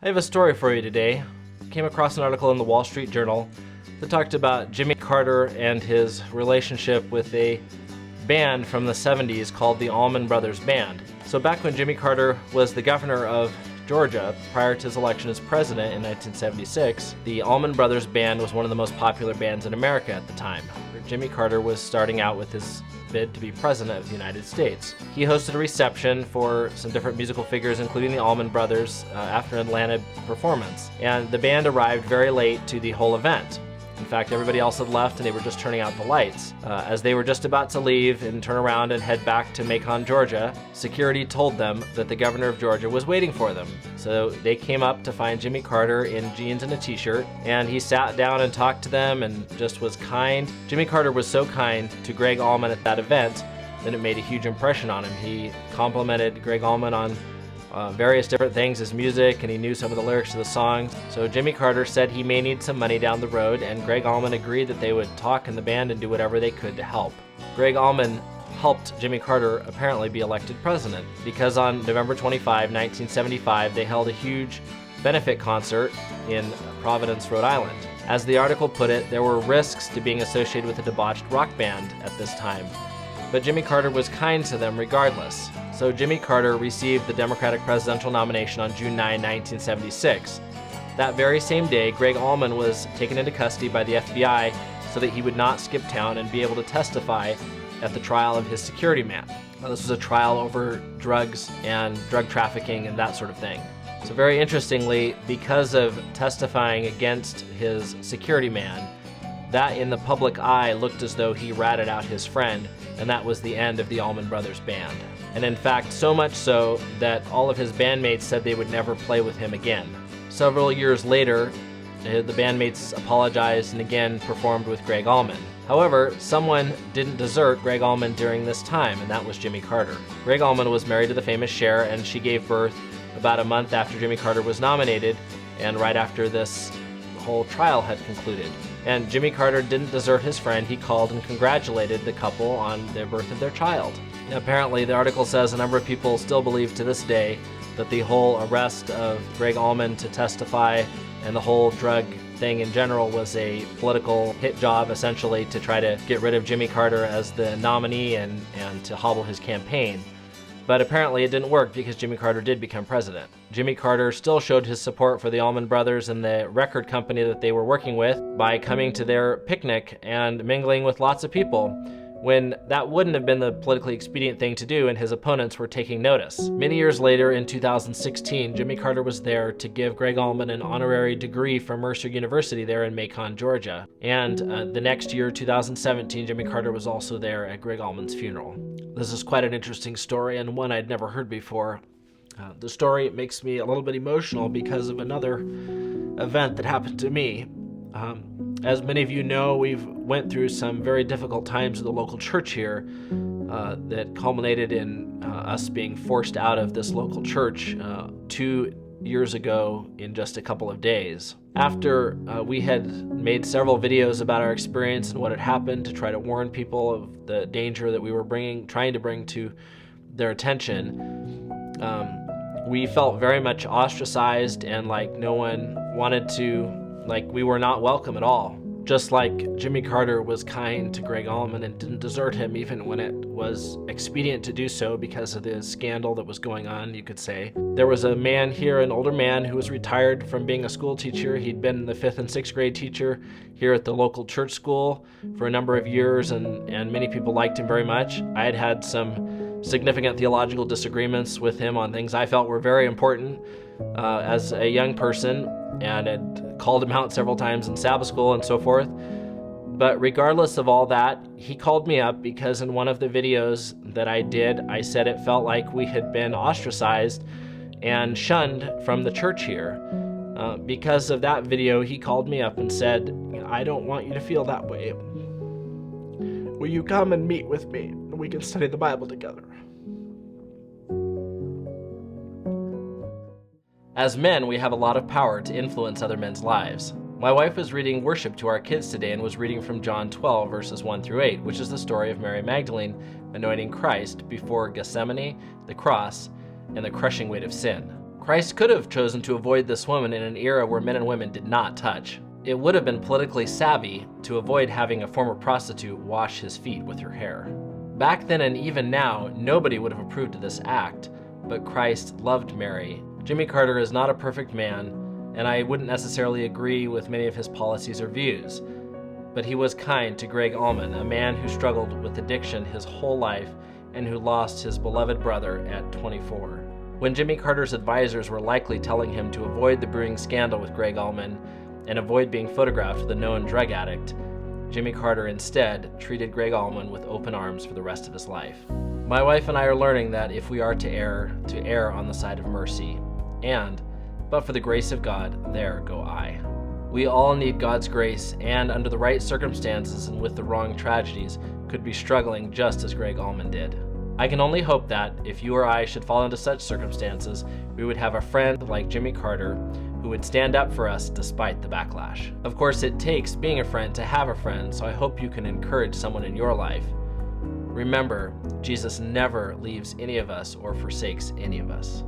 I have a story for you today. Came across an article in the Wall Street Journal that talked about Jimmy Carter and his relationship with a band from the 70s called the Allman Brothers Band. So back when Jimmy Carter was the governor of Georgia, prior to his election as president in 1976, the Allman Brothers Band was one of the most popular bands in America at the time. Jimmy Carter was starting out with his bid to be president of the United States. He hosted a reception for some different musical figures, including the Allman Brothers, after an Atlanta performance. And the band arrived very late to the whole event. In fact, everybody else had left and they were just turning out the lights. As they were just about to leave and turn around and head back to Macon, Georgia, security told them that the governor of Georgia was waiting for them. So they came up to find Jimmy Carter in jeans and a t-shirt, and he sat down and talked to them and just was kind. Jimmy Carter was so kind to Greg Allman at that event that it made a huge impression on him. He complimented Greg Allman on various different things, his music, and he knew some of the lyrics to the songs. So Jimmy Carter said he may need some money down the road, and Greg Allman agreed that they would talk in the band and do whatever they could to help. Greg Allman helped Jimmy Carter apparently be elected president, because on November 25, 1975, they held a huge benefit concert in Providence, Rhode Island. As the article put it, there were risks to being associated with a debauched rock band at this time, but Jimmy Carter was kind to them regardless. So Jimmy Carter received the Democratic presidential nomination on June 9, 1976. That very same day, Greg Allman was taken into custody by the FBI so that he would not skip town and be able to testify at the trial of his security man. Now, this was a trial over drugs and drug trafficking and that sort of thing. So very interestingly, because of testifying against his security man, that in the public eye looked as though he ratted out his friend, and that was the end of the Allman Brothers Band. And in fact, so much so that all of his bandmates said they would never play with him again. Several years later, the bandmates apologized and again performed with Greg Allman. However, someone didn't desert Greg Allman during this time, and that was Jimmy Carter. Greg Allman was married to the famous Cher, and she gave birth about a month after Jimmy Carter was nominated, and right after this whole trial had concluded. And Jimmy Carter didn't desert his friend. He called and congratulated the couple on the birth of their child. Apparently, the article says a number of people still believe to this day that the whole arrest of Greg Allman to testify and the whole drug thing in general was a political hit job, essentially, to try to get rid of Jimmy Carter as the nominee and to hobble his campaign. But apparently it didn't work because Jimmy Carter did become president. Jimmy Carter still showed his support for the Allman Brothers and the record company that they were working with by coming to their picnic and mingling with lots of people, when that wouldn't have been the politically expedient thing to do and his opponents were taking notice. Many years later, in 2016, Jimmy Carter was there to give Greg Allman an honorary degree from Mercer University there in Macon, Georgia. And the next year, 2017, Jimmy Carter was also there at Greg Allman's funeral. This is quite an interesting story and one I'd never heard before. The story makes me a little bit emotional because of another event that happened to me. As many of you know, we've went through some very difficult times in the local church here that culminated in us being forced out of this local church 2 years ago in just a couple of days. After we had made several videos about our experience and what had happened to try to warn people of the danger that we were trying to bring to their attention, we felt very much ostracized and like no one wanted to, like we were not welcome at all. Just like Jimmy Carter was kind to Greg Allman and didn't desert him even when it was expedient to do so because of the scandal that was going on, you could say. There was a man here, an older man, who was retired from being a school teacher. He'd been the 5th and 6th grade teacher here at the local church school for a number of years, and many people liked him very much. I had had some significant theological disagreements with him on things I felt were very important as a young person, and had called him out several times in Sabbath school and so forth. But regardless of all that, he called me up because in one of the videos that I did, I said it felt like we had been ostracized and shunned from the church here. Because of that video, he called me up and said, "I don't want you to feel that way. Will you come and meet with me and we can study the Bible together?" As men, we have a lot of power to influence other men's lives. My wife was reading worship to our kids today and was reading from John 12, verses 1 through 8, which is the story of Mary Magdalene anointing Christ before Gethsemane, the cross, and the crushing weight of sin. Christ could have chosen to avoid this woman in an era where men and women did not touch. It would have been politically savvy to avoid having a former prostitute wash his feet with her hair. Back then and even now, nobody would have approved of this act, but Christ loved Mary. Jimmy Carter is not a perfect man, and I wouldn't necessarily agree with many of his policies or views, but he was kind to Greg Allman, a man who struggled with addiction his whole life and who lost his beloved brother at 24. When Jimmy Carter's advisors were likely telling him to avoid the brewing scandal with Greg Allman and avoid being photographed with a known drug addict, Jimmy Carter instead treated Greg Allman with open arms for the rest of his life. My wife and I are learning that if we are to err on the side of mercy, and, but for the grace of God, there go I. We all need God's grace, and under the right circumstances and with the wrong tragedies, could be struggling just as Greg Allman did. I can only hope that, if you or I should fall into such circumstances, we would have a friend like Jimmy Carter who would stand up for us despite the backlash. Of course, it takes being a friend to have a friend, so I hope you can encourage someone in your life. Remember, Jesus never leaves any of us or forsakes any of us.